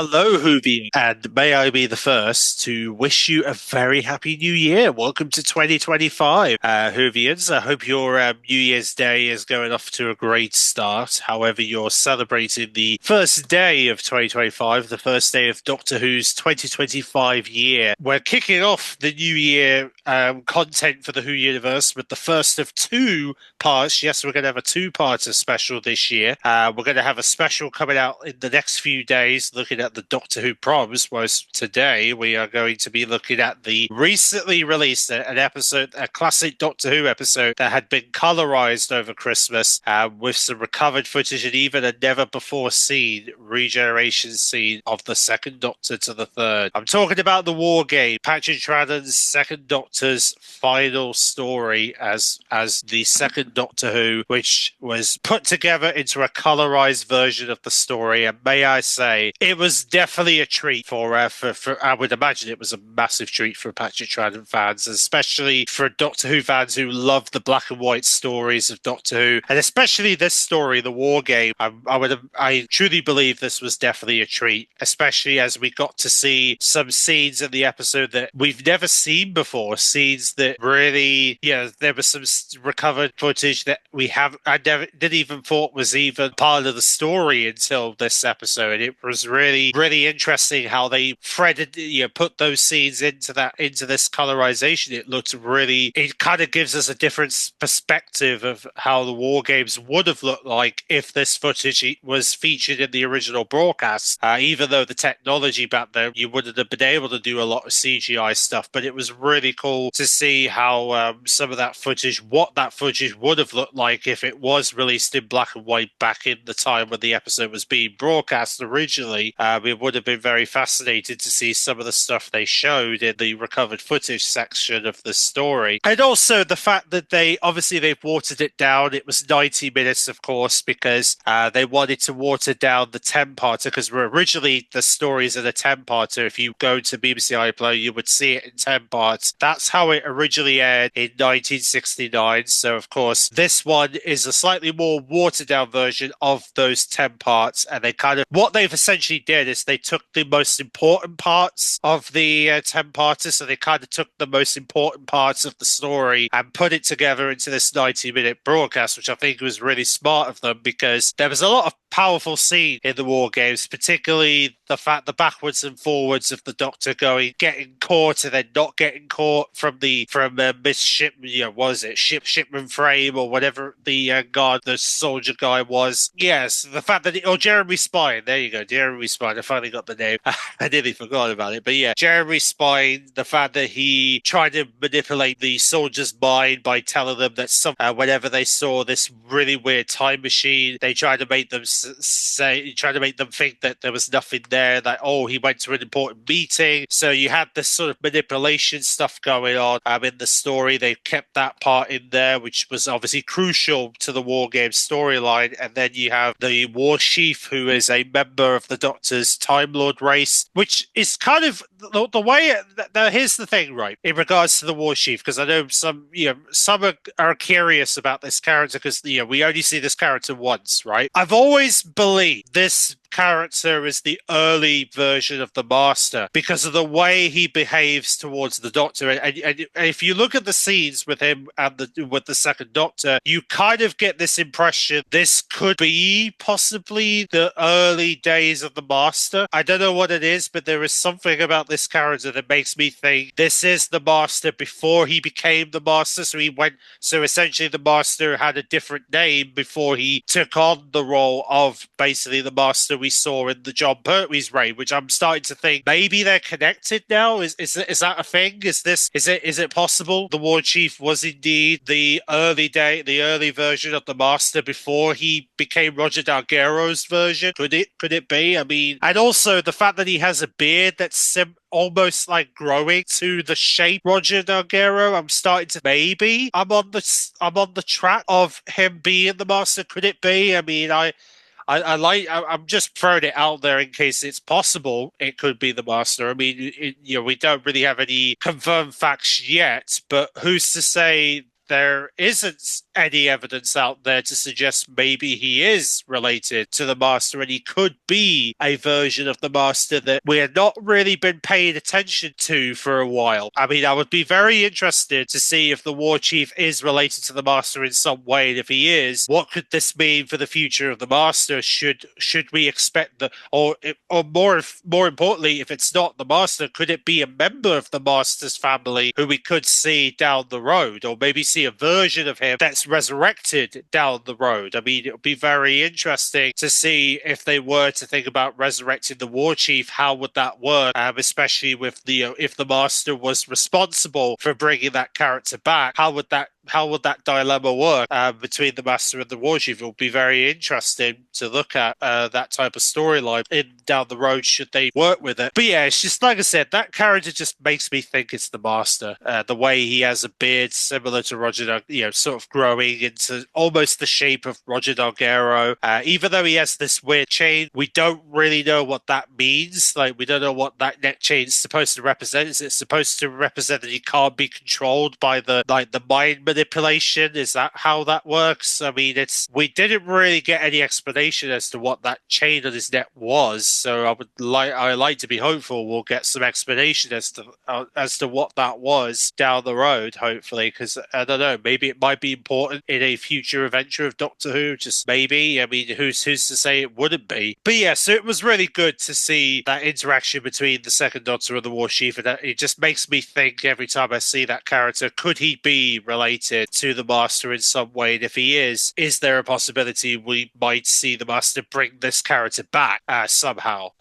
Hello, Whovians, and may I be the first to wish you a very happy new year. Welcome to 2025, Whovians. I hope your New Year's Day is going off to a great start. However, you're celebrating the first day of 2025, the first day of Doctor Who's 2025 year. We're kicking off the new year content for the Who universe with the first of two parts. Yes, we're going to have a two-parter special this year. We're going to have a special coming out in the next few days looking at the Doctor Who Proms, whereas today we are going to be looking at the recently released an episode, a classic Doctor Who episode that had been colorized over Christmas with some recovered footage and even a never-before-seen regeneration scene of the second Doctor to the third. I'm talking about the War Game, Patrick Troughton's second Doctor's final story as the second Doctor Who, which was put together into a colorized version of the story. And may I say, it was definitely a treat for I would imagine it was a massive treat for Patrick Troughton fans, especially for Doctor Who fans who love the black and white stories of Doctor Who, and especially this story, the War Game. I truly believe this was definitely a treat, especially as we got to see some scenes in the episode that we've never seen before. Scenes that really, there was some recovered footage that I didn't even thought was even part of the story until this episode. It was really, really interesting how they put those scenes into this colorization. It kind of gives us a different perspective of how the War Games would have looked like if this footage was featured in the original broadcast. Even though the technology back then, you wouldn't have been able to do a lot of CGI stuff, but it was really cool to see how some of that footage, what that footage would have looked like if it was released in black and white back in the time when the episode was being broadcast originally. We would have been very fascinated to see some of the stuff they showed in the recovered footage section of the story. And also the fact that they've watered it down. It was 90 minutes, of course, because they wanted to water down the 10-parter, because originally the stories in a 10-parter, if you go to BBC iPlayer, you would see it in 10 parts. That's how it originally aired in 1969. So, of course, this one is a slightly more watered down version of those 10 parts. And what they've essentially did is they took the most important parts of the 10-parter. So they kind of took the most important parts of the story and put it together into this 90-minute broadcast, which I think was really smart of them, because there was a lot of powerful scene in the War Games, particularly the backwards and forwards of the Doctor getting caught and then not getting caught from shipman frame or whatever the soldier guy was. Yes, the fact that Jeremy Spine, there you go, Jeremy Spine. I finally got the name. I nearly forgot about it, but yeah, Jeremy Spine. The fact that he tried to manipulate the soldier's mind by telling them that whenever they saw this really weird time machine, they tried to make them think that there was nothing there, that he went to an important meeting. So you had this sort of manipulation stuff going on in the story. They kept that part in there, which was obviously crucial to the War Games storyline. And then you have the War Chief, who is a member of the Doctor's Time Lord race, which is kind of the way. Now, here's the thing, right, in regards to the War Chief, because I know some are curious about this character, because we only see this character once, right? I've always believed this character is the early version of the Master because of the way he behaves towards the Doctor. And if you look at the scenes with him and with the second Doctor, you kind of get this impression this could be possibly the early days of the Master. I don't know what it is, but there is something about this character that makes me think this is the Master before he became the Master. So essentially the Master had a different name before he took on the role of basically the Master we saw in the John Pertwee's reign, which I'm starting to think maybe they're connected now. Is that a thing? Is it possible the War Chief was indeed the early version of the Master before he became Roger Dalgaro's version? Could it be? I mean, and also the fact that he has a beard that's almost like growing to the shape Roger Dalgaro. I'm starting to maybe I'm on the track of him being the Master. Could it be? I mean, I'm just throwing it out there in case it's possible it could be the Master. I mean, we don't really have any confirmed facts yet, but who's to say there isn't any evidence out there to suggest maybe he is related to the Master and he could be a version of the Master that we have not really been paying attention to for a while. I mean, I would be very interested to see if the War Chief is related to the Master in some way, and if he is, what could this mean for the future of the Master? Should we expect or more importantly, if it's not the Master, could it be a member of the Master's family who we could see down the road, or maybe see a version of him that's resurrected down the road? I mean, it would be very interesting to see if they were to think about resurrecting the War Chief. How would that work? Especially with if the Master was responsible for bringing that character back, how would that dilemma work between the Master and the War Chief? It will be very interesting to look at that type of storyline in down the road should they work with it. But yeah, it's just like I said, that character just makes me think it's the Master. The way he has a beard similar to Roger, sort of growing into almost the shape of Roger Delgado. Even though he has this weird chain, we don't really know what that means. Like, we don't know what that neck chain is supposed to represent. Is it supposed to represent that he can't be controlled by the mind manipulation? Is that how that works? I mean, we didn't really get any explanation as to what that chain on his neck was. So I like to be hopeful we'll get some explanation as to what that was down the road. Hopefully, because I don't know, maybe it might be important in a future adventure of Doctor Who. Just maybe. I mean, who's to say it wouldn't be? But yeah, so it was really good to see that interaction between the second Doctor and the War Chief, and it just makes me think every time I see that character, could he be related to the Master in some way? And if he is there a possibility we might see the Master bring this character back somehow?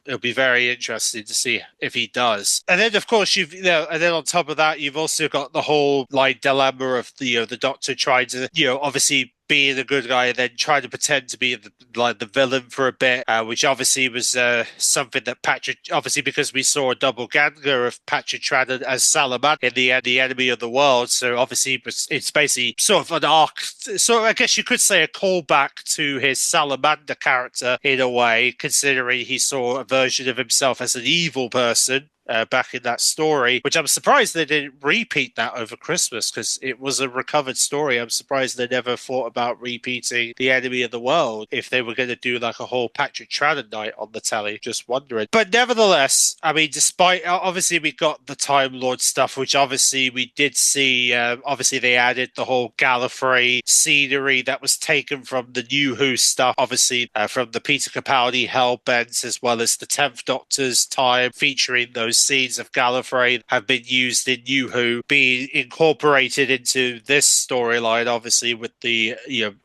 It'll be very interesting to see if he does. And then, of course, and then on top of that, you've also got the whole dilemma of the Doctor trying to, obviously being a good guy and then trying to pretend to be the villain for a bit, which obviously was something that Patrick, obviously because we saw a double ganga of Patrick Troughton as Salaman in the enemy of the world, so obviously it's basically sort of an arc, so I guess you could say a callback to his Salamander character in a way, considering he saw a version of himself as an evil person back in that story, which I'm surprised they didn't repeat that over Christmas, because it was a recovered story. I'm surprised they never thought about repeating the enemy of the world if they were going to do like a whole Patrick Troughton night on the telly. Just wondering. But nevertheless, I mean, despite obviously we got the Time Lord stuff, which obviously we did see. Obviously they added the whole Gallifrey scenery that was taken from the New Who stuff, obviously from the Peter Capaldi Hellbent, as well as the 10th Doctor's time, featuring those scenes of Gallifrey have been used in New Who, being incorporated into this storyline, obviously with the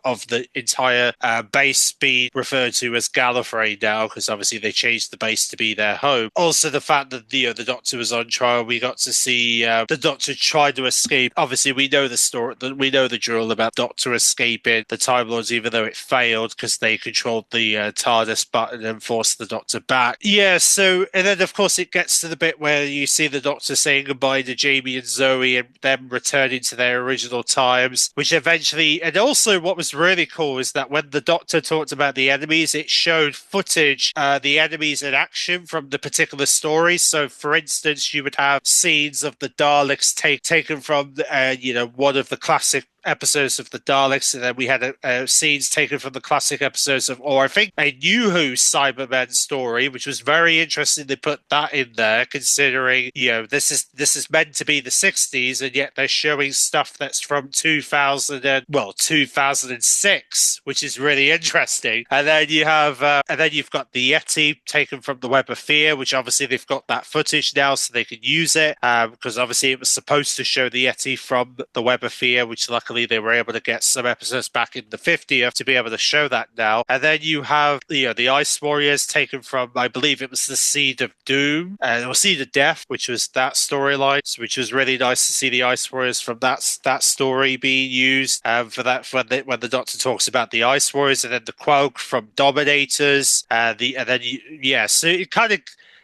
of the entire base being referred to as Gallifrey now, because obviously they changed the base to be their home. Also, the fact that the Doctor was on trial, we got to see the Doctor try to escape. Obviously, we know the story, we know the drill about Doctor escaping the Time Lords, even though it failed because they controlled the TARDIS button and forced the Doctor back. Yeah, so and then of course it gets to the bit where you see the Doctor saying goodbye to Jamie and Zoe and them returning to their original times, which eventually, and also what was really cool is that when the Doctor talked about the enemies, it showed footage, the enemies in action from the particular stories. So for instance, you would have scenes of the Daleks taken from, one of the classic episodes of the Daleks, and then we had scenes taken from the classic episodes of, or I think a New Who Cybermen story, which was very interesting. They put that in there, considering this is meant to be the 60s, and yet they're showing stuff that's from 2006, which is really interesting. And then you've got the Yeti taken from the Web of Fear, which obviously they've got that footage now, so they can use it because obviously it was supposed to show the Yeti from the Web of Fear, which luckily they were able to get some episodes back in the 50th to be able to show that now. And then you have the Ice Warriors taken from, I believe it was the Seed of Doom or Seed of Death, which was that storyline, which was really nice to see the Ice Warriors from that story being used for that when the Doctor talks about the Ice Warriors, and then the Quogue from Dominators, so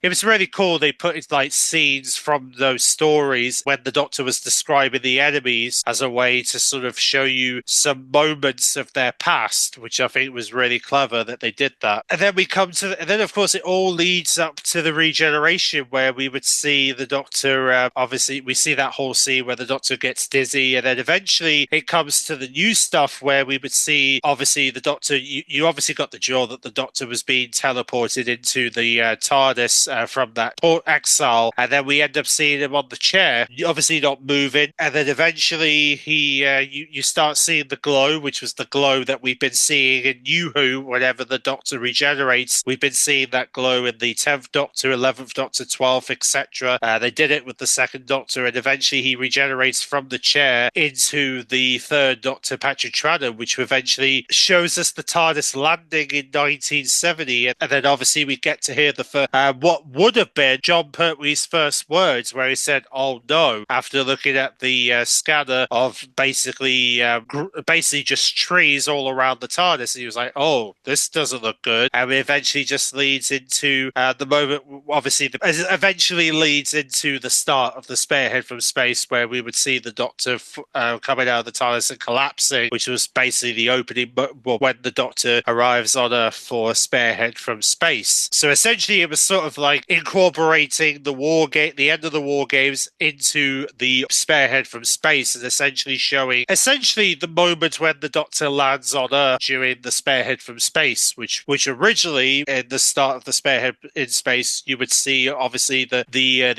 it it was really cool. They put in like scenes from those stories when the Doctor was describing the enemies as a way to sort of show you some moments of their past, which I think was really clever that they did that. And then and then of course it all leads up to the regeneration where we would see the Doctor. Obviously, we see that whole scene where the Doctor gets dizzy, and then eventually it comes to the new stuff where we would see obviously the Doctor. You obviously got the jaw that the Doctor was being teleported into the TARDIS from that port exile, and then we end up seeing him on the chair, obviously not moving, and then eventually you start seeing the glow, which was the glow that we've been seeing in New Who. Whenever the Doctor regenerates, we've been seeing that glow in the 10th Doctor, 11th Doctor, 12th, etc. They did it with the second Doctor, and eventually he regenerates from the chair into the third Doctor, Patrick Troughton, which eventually shows us the TARDIS landing in 1970, and then obviously we get to hear what would have been John Pertwee's first words, where he said, "Oh no," after looking at the scanner of basically just trees all around the TARDIS. And he was like, "Oh, this doesn't look good," and it eventually just leads into the moment. Obviously, eventually leads into the start of the Spearhead from Space, where we would see the Doctor coming out of the TARDIS and collapsing, which was basically the opening when the Doctor arrives on Earth for Spearhead from Space. So essentially, it was sort of like incorporating the end of the War Games into the Spearhead from Space, and essentially showing the moment when the Doctor lands on Earth during the Spearhead from Space, which originally in the start of the Spearhead in Space you would see obviously the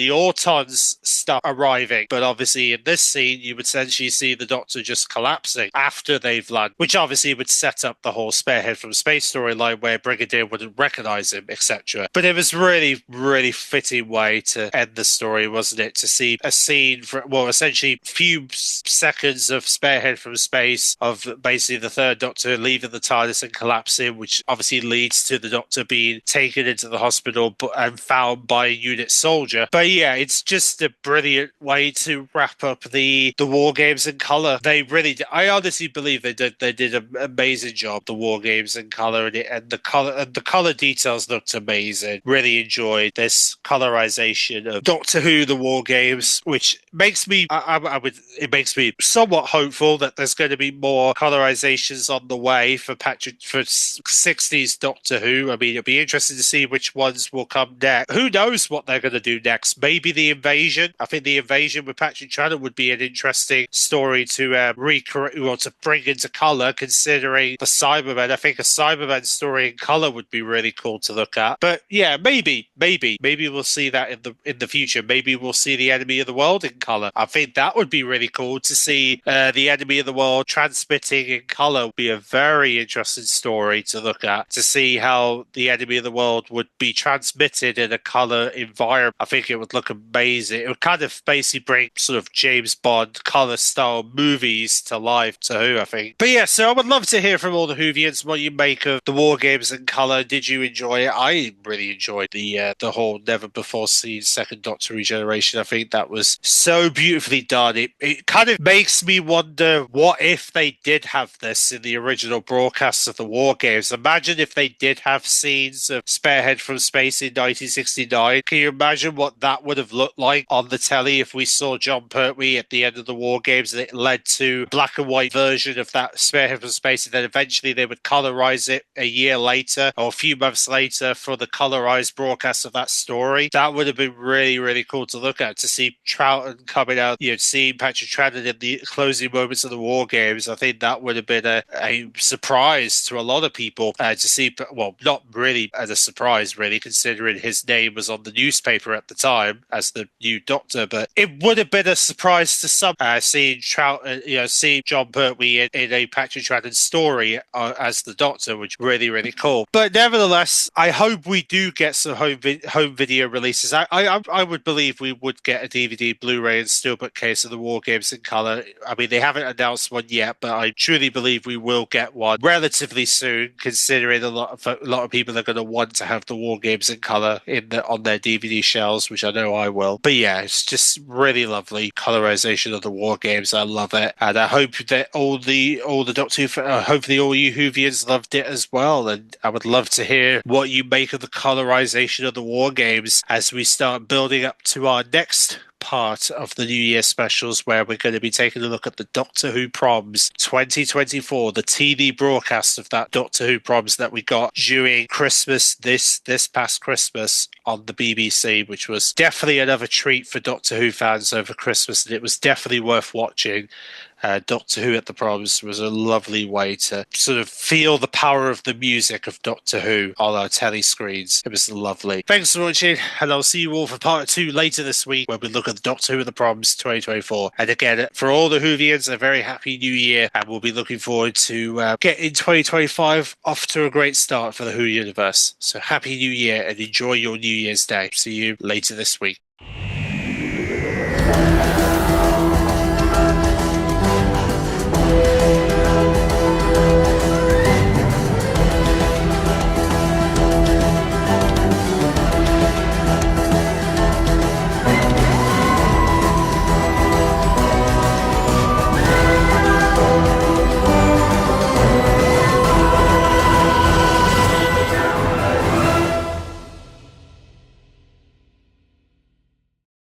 Autons stuff arriving, but obviously in this scene you would essentially see the Doctor just collapsing after they've landed, which obviously would set up the whole Spearhead from Space storyline where Brigadier wouldn't recognize him, etc. But it was really, really fitting way to end the story, wasn't it? To see a scene for, well, essentially few seconds of Spearhead from Space of basically the third Doctor leaving the TARDIS and collapsing, which obviously leads to the Doctor being taken into the hospital and found by a unit soldier. But yeah, it's just a brilliant way to wrap up the War Games in color. They really did. I honestly believe they did an amazing job, the War Games in color, and the color details looked amazing. Really enjoyed this colorization of Doctor Who, the War Games, which makes me it makes me somewhat hopeful that there's going to be more colorizations on the way for 60s Doctor Who. I mean, it'll be interesting to see which ones will come next. Who knows what they're going to do next? Maybe the invasion. I think the invasion with Patrick Troughton would be an interesting story to recreate or to bring into color, considering the Cybermen. I think a Cybermen story in color would be really cool to look at. But yeah, maybe we'll see that in the future. Maybe we'll see the Enemy of the World in color. I think that would be really cool to see the Enemy of the World transmitting in color. Would be a very interesting story to look at, to see how the Enemy of the World would be transmitted in a color environment. I think it would look amazing. It would kind of basically bring sort of James Bond color style movies to life to Who, I think. But yeah, so I would love to hear from all the Whovians what you make of the War Games in color. Did you enjoy it? I really enjoyed the whole never before seen second Doctor regeneration. I think that was so beautifully done. It kind of makes me wonder, what if they did have this in the original broadcasts of the War Games? Imagine if they did have scenes of Spearhead from Space in 1969. Can you imagine what that would have looked like on the telly if we saw John Pertwee at the end of the War Games and it led to a black and white version of that Spearhead from Space, and then eventually they would colorize it a year later or a few months later for the colorized broadcast of that story? That would have been really, really cool to look at, to see Troughton coming out, seeing Patrick Troughton in the closing moments of the War Games. I think that would have been a surprise to a lot of people to see, well, not really as a surprise, really, considering his name was on the newspaper at the time as the new Doctor, but it would have been a surprise to some seeing Troughton, seeing John Pertwee in a Patrick Troughton story as the Doctor, which really, really cool. But nevertheless, I hope we do get some home video releases. I would believe we would get a DVD, Blu-ray, and steelbook case of the War Games in color. I mean, they haven't announced one yet, but I truly believe we will get one relatively soon, considering a lot of people are going to want to have the War Games in color on their DVD shelves, which I know I will. But yeah, it's just really lovely colorization of the War Games. I love it, and I hope that all the Doctor Who, hopefully all you Whovians loved it as well. And I would love to hear what you make of the colorization of the War Games as we start building up to our next part of the New Year specials, where we're going to be taking a look at the Doctor Who Proms 2024, the TV broadcast of that Doctor Who Proms that we got during Christmas, this past Christmas on the BBC, which was definitely another treat for Doctor Who fans over Christmas, and it was definitely worth watching. Doctor Who at the Proms was a lovely way to sort of feel the power of the music of Doctor Who on our telly screens. It was lovely. Thanks for watching, and I'll see you all for part 2 later this week, where we look at the Doctor Who at the Proms 2024. And again, for all the Whovians, a very happy new year, and we'll be looking forward to getting 2025 off to a great start for the Who universe. So happy new year and enjoy your New Year's Day. See you later this week.